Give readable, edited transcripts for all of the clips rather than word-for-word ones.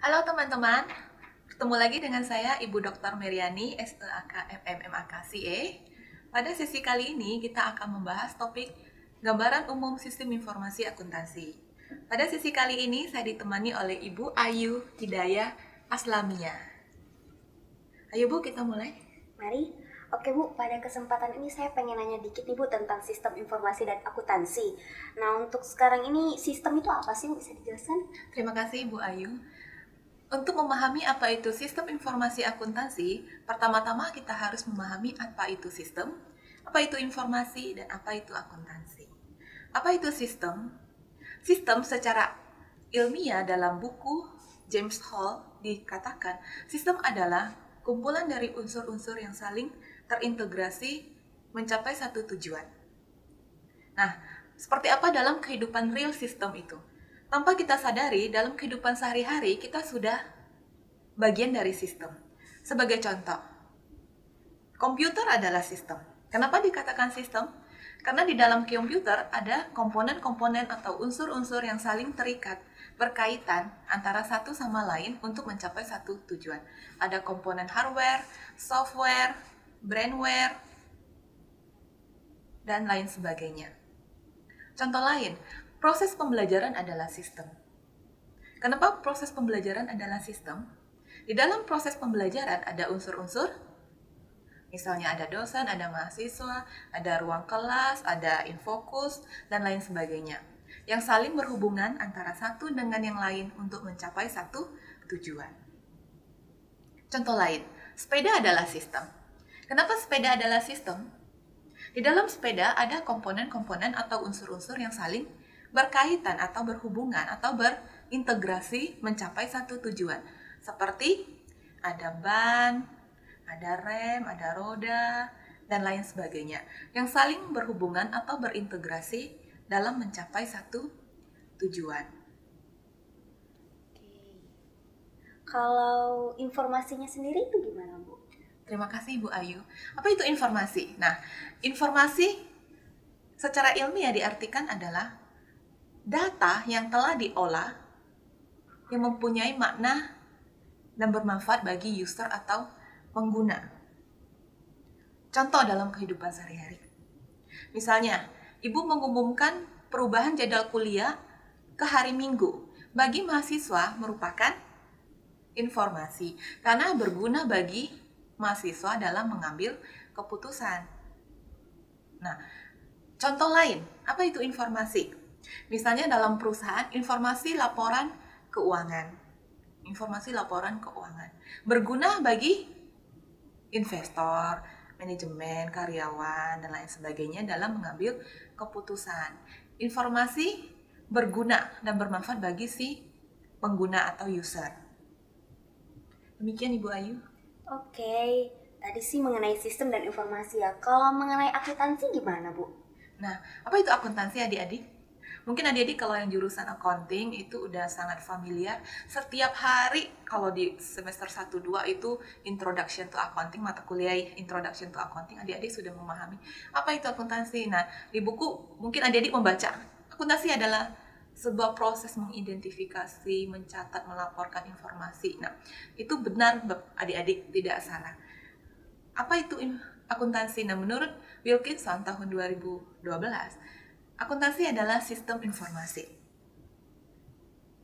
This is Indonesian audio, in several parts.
Halo teman-teman, bertemu lagi dengan saya Ibu Dr. Meriani, SEAK MMAK CA. Pada sesi kali ini kita akan membahas topik gambaran umum sistem informasi akuntansi. Pada sesi kali ini saya ditemani oleh Ibu Ayu Hidayah Aslamia. Ayo Bu, kita mulai. Mari. Oke Bu, pada kesempatan ini saya pengen nanya dikit nih Bu tentang sistem informasi dan akuntansi. Nah, untuk sekarang ini sistem itu apa sih, bisa dijelaskan? Terima kasih Ibu Ayu. Untuk memahami apa itu sistem informasi akuntansi, pertama-tama kita harus memahami apa itu sistem, apa itu informasi, dan apa itu akuntansi. Apa itu sistem? Sistem secara ilmiah dalam buku James Hall dikatakan, sistem adalah kumpulan dari unsur-unsur yang saling terintegrasi mencapai satu tujuan. Nah, seperti apa dalam kehidupan real sistem itu? Tanpa kita sadari, dalam kehidupan sehari-hari kita sudah bagian dari sistem. Sebagai contoh, komputer adalah sistem. Kenapa dikatakan sistem? Karena di dalam komputer ada komponen-komponen atau unsur-unsur yang saling terikat, berkaitan antara satu sama lain untuk mencapai satu tujuan. Ada komponen hardware, software, brainware, dan lain sebagainya. Contoh lain, proses pembelajaran adalah sistem. Kenapa proses pembelajaran adalah sistem? Di dalam proses pembelajaran ada unsur-unsur, misalnya ada dosen, ada mahasiswa, ada ruang kelas, ada infokus, dan lain sebagainya, yang saling berhubungan antara satu dengan yang lain untuk mencapai satu tujuan. Contoh lain, sepeda adalah sistem. Kenapa sepeda adalah sistem? Di dalam sepeda ada komponen-komponen atau unsur-unsur yang saling berkaitan atau berhubungan atau berintegrasi mencapai satu tujuan. Seperti ada ban, ada rem, ada roda, dan lain sebagainya. Yang saling berhubungan atau berintegrasi dalam mencapai satu tujuan. Oke. Kalau informasinya sendiri itu gimana Bu? Terima kasih Bu Ayu. Apa itu informasi? Nah, informasi secara ilmiah diartikan adalah data yang telah diolah yang mempunyai makna dan bermanfaat bagi user atau pengguna. Contoh dalam kehidupan sehari-hari. Misalnya, ibu mengumumkan perubahan jadwal kuliah ke hari Minggu. Bagi mahasiswa merupakan informasi karena berguna bagi mahasiswa dalam mengambil keputusan. Nah, contoh lain, apa itu informasi? Misalnya dalam perusahaan, informasi laporan keuangan. Informasi laporan keuangan. Berguna bagi investor, manajemen, karyawan, dan lain sebagainya dalam mengambil keputusan. Informasi berguna dan bermanfaat bagi si pengguna atau user. Demikian Ibu Ayu. Oke, tadi sih mengenai sistem dan informasi ya. Kalau mengenai akuntansi gimana Bu? Nah, apa itu akuntansi adik-adik? Mungkin adik-adik kalau yang jurusan accounting itu udah sangat familiar. Setiap hari kalau di semester 1-2 itu Introduction to Accounting, mata kuliah Introduction to Accounting, adik-adik sudah memahami apa itu akuntansi. Nah, di buku mungkin adik-adik membaca. Akuntansi adalah sebuah proses mengidentifikasi, mencatat, melaporkan informasi. Nah, itu benar adik-adik, tidak salah. Apa itu akuntansi? Nah, menurut Wilkinson tahun 2012, akuntansi adalah sistem informasi.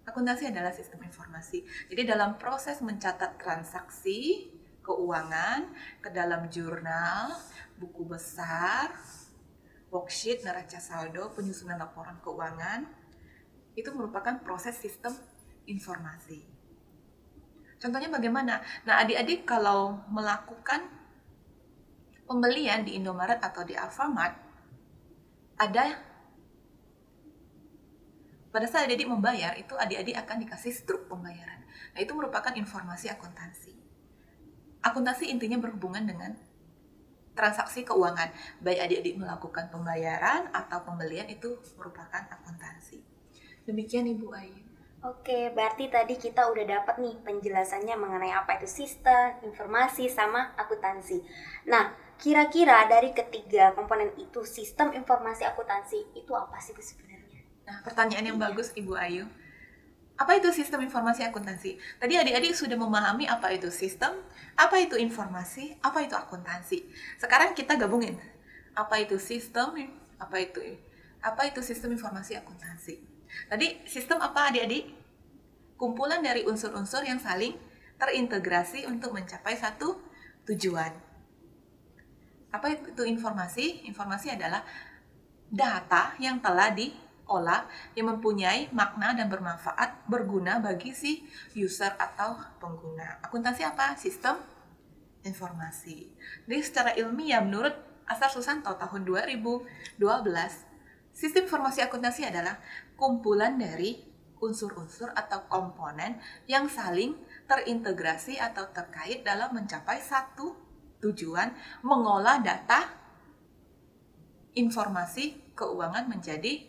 Akuntansi adalah sistem informasi. Jadi dalam proses mencatat transaksi keuangan ke dalam jurnal, buku besar, worksheet, neraca saldo, penyusunan laporan keuangan, itu merupakan proses sistem informasi. Contohnya bagaimana? Nah, adik-adik kalau melakukan pembelian di Indomaret atau di Alfamart, ada pada saat adik-adik membayar, itu adik-adik akan dikasih struk pembayaran. Nah, itu merupakan informasi akuntansi. Akuntansi intinya berhubungan dengan transaksi keuangan. Baik adik-adik melakukan pembayaran atau pembelian, itu merupakan akuntansi. Demikian Ibu Ayu. Oke, berarti tadi kita udah dapat nih penjelasannya mengenai apa itu sistem, informasi, sama akuntansi. Nah, kira-kira dari ketiga komponen itu, sistem, informasi, akuntansi, itu apa sih Bu sebenarnya? Nah, pertanyaan yang bagus Ibu Ayu. Apa itu sistem informasi akuntansi? Tadi adik-adik sudah memahami apa itu sistem, apa itu informasi, apa itu akuntansi. Sekarang kita gabungin. Apa itu sistem, apa itu sistem informasi akuntansi. Tadi sistem apa adik-adik? Kumpulan dari unsur-unsur yang saling terintegrasi untuk mencapai satu tujuan. Apa itu informasi? Informasi adalah data yang telah diolah yang mempunyai makna dan bermanfaat, berguna bagi si user atau pengguna. Akuntansi apa? Sistem informasi. Jadi secara ilmiah menurut Asar Susanto tahun 2012, sistem informasi akuntansi adalah kumpulan dari unsur-unsur atau komponen yang saling terintegrasi atau terkait dalam mencapai satu tujuan, mengolah data informasi keuangan menjadi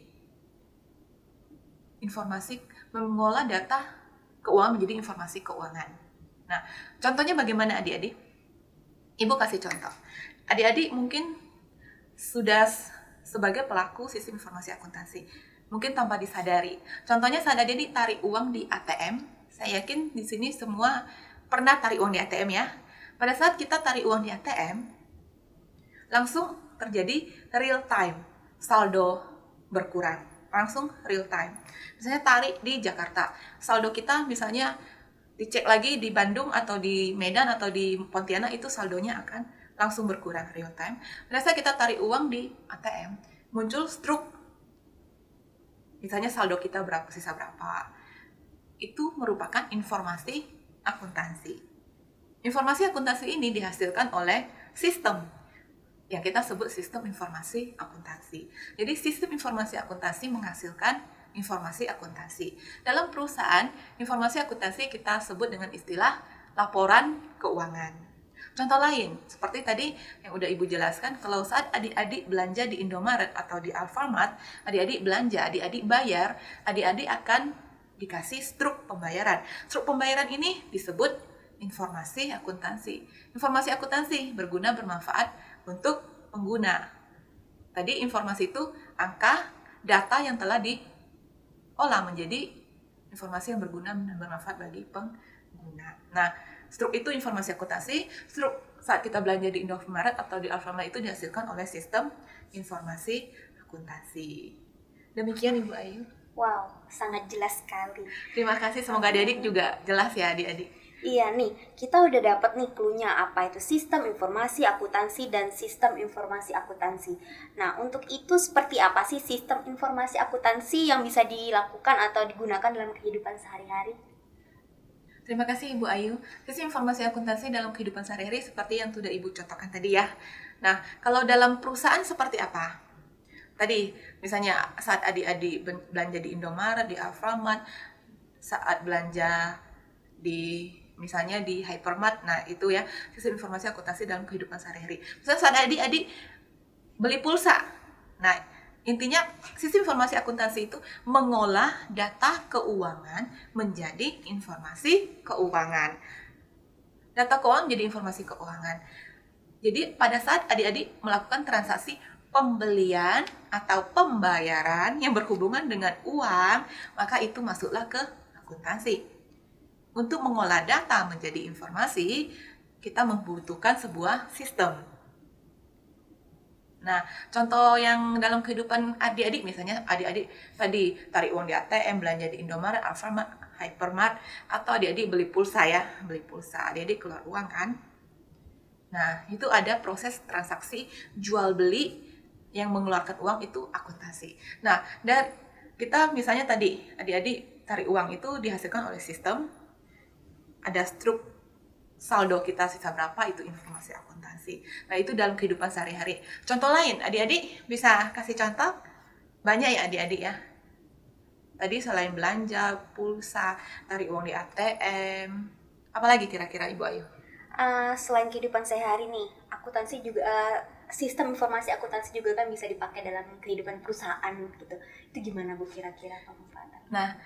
mengolah data keuangan menjadi informasi keuangan. Nah, contohnya bagaimana adik-adik? Ibu kasih contoh. Adik-adik mungkin sudah sebagai pelaku sistem informasi akuntansi, mungkin tanpa disadari. Contohnya saat adik-adik tarik uang di ATM, saya yakin di sini semua pernah tarik uang di ATM ya. Pada saat kita tarik uang di ATM, langsung terjadi real time, saldo berkurang, langsung real time. Misalnya tarik di Jakarta, saldo kita misalnya dicek lagi di Bandung atau di Medan atau di Pontianak, itu saldonya akan langsung berkurang real time. Pada saat kita tarik uang di ATM, muncul struk, misalnya saldo kita berapa, sisa berapa. Itu merupakan informasi akuntansi. Informasi akuntansi ini dihasilkan oleh sistem yang kita sebut sistem informasi akuntansi. Jadi sistem informasi akuntansi menghasilkan informasi akuntansi. Dalam perusahaan, informasi akuntansi kita sebut dengan istilah laporan keuangan. Contoh lain, seperti tadi yang udah Ibu jelaskan, kalau saat adik-adik belanja di Indomaret atau di Alfamart, adik-adik belanja, adik-adik bayar, adik-adik akan dikasih struk pembayaran. Struk pembayaran ini disebut informasi akuntansi. Informasi akuntansi berguna bermanfaat untuk pengguna. Tadi informasi itu angka, data yang telah diolah menjadi informasi yang berguna dan bermanfaat bagi pengguna. Nah, struk itu informasi akuntansi. Struk saat kita belanja di Indomaret atau di Alfamart itu dihasilkan oleh sistem informasi akuntansi. Demikian Ibu Ayu. Wow, sangat jelas sekali. Terima kasih, semoga adik-adik juga jelas ya adik-adik. Iya nih, kita udah dapat nih clue-nya apa itu sistem informasi akuntansi dan sistem informasi akuntansi. Nah, untuk itu seperti apa sih sistem informasi akuntansi yang bisa dilakukan atau digunakan dalam kehidupan sehari-hari? Terima kasih Ibu Ayu. Sistem informasi akuntansi dalam kehidupan sehari-hari seperti yang sudah Ibu contohkan tadi ya. Nah, kalau dalam perusahaan seperti apa? Tadi, misalnya saat adik-adik belanja di Indomaret, di Alfamart, saat belanja di misalnya di hypermart, nah itu ya sistem informasi akuntansi dalam kehidupan sehari-hari. Misalnya saat adik-adik beli pulsa, nah intinya sistem informasi akuntansi itu mengolah data keuangan menjadi informasi keuangan. Data keuangan menjadi informasi keuangan. Jadi pada saat adik-adik melakukan transaksi pembelian atau pembayaran yang berhubungan dengan uang, maka itu masuklah ke akuntansi. Untuk mengolah data menjadi informasi, kita membutuhkan sebuah sistem. Nah, contoh yang dalam kehidupan adik-adik, misalnya adik-adik tadi tarik uang di ATM, belanja di Indomaret, Alfamart, Hypermart, atau adik-adik beli pulsa ya, adik-adik keluar uang kan. Nah, itu ada proses transaksi jual beli yang mengeluarkan uang, itu akuntansi. Nah, dan kita misalnya tadi adik-adik tarik uang itu dihasilkan oleh sistem, ada struk saldo kita sisa berapa, itu informasi akuntansi. Nah, itu dalam kehidupan sehari-hari. Contoh lain, adik-adik bisa kasih contoh? Banyak ya adik-adik ya. Tadi selain belanja, pulsa, tarik uang di ATM, apalagi kira-kira Ibu Ayu? Selain kehidupan sehari-hari nih, akuntansi juga sistem informasi akuntansi juga kan bisa dipakai dalam kehidupan perusahaan gitu. Itu gimana Bu kira-kira pemanfaatan? Nah,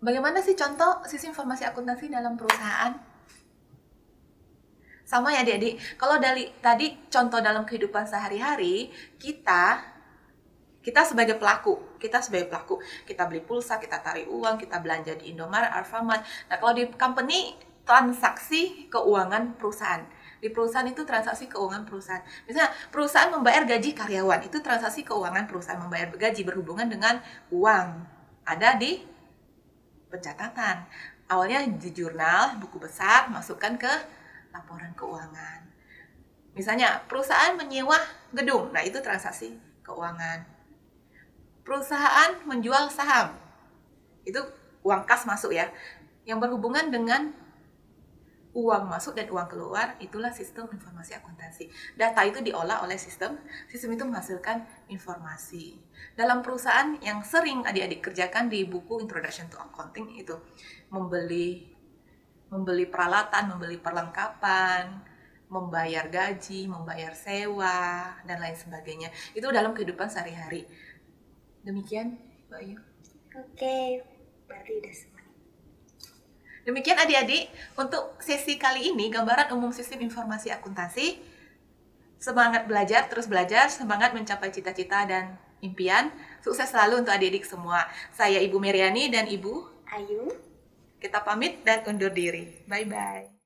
bagaimana sih contoh sistem informasi akuntansi dalam perusahaan? Sama ya adik-adik, kalau dari tadi contoh dalam kehidupan sehari-hari, kita Kita sebagai pelaku, kita beli pulsa, kita tarik uang, kita belanja di Indomaret, Alfamart. Nah, kalau di company, transaksi keuangan perusahaan. Di perusahaan itu transaksi keuangan perusahaan. Misalnya perusahaan membayar gaji karyawan, itu transaksi keuangan perusahaan membayar gaji berhubungan dengan uang. Ada di pencatatan. Awalnya di jurnal, buku besar, masukkan ke laporan keuangan. Misalnya perusahaan menyewa gedung, nah itu transaksi keuangan. Perusahaan menjual saham, itu uang kas masuk ya. Yang berhubungan dengan uang masuk dan uang keluar, itulah sistem informasi akuntansi. Data itu diolah oleh sistem itu menghasilkan informasi. Dalam perusahaan yang sering adik-adik kerjakan di buku Introduction to Accounting itu membeli peralatan, membeli perlengkapan, membayar gaji, membayar sewa, dan lain sebagainya. Itu dalam kehidupan sehari-hari. Demikian, Mbak Ayu. Oke, berarti udah semua. Demikian adik-adik, untuk sesi kali ini, gambaran umum sistem informasi akuntansi. Semangat belajar, terus belajar, semangat mencapai cita-cita dan impian. Sukses selalu untuk adik-adik semua. Saya Ibu Meriani dan Ibu Ayu. Kita pamit dan undur diri. Bye-bye.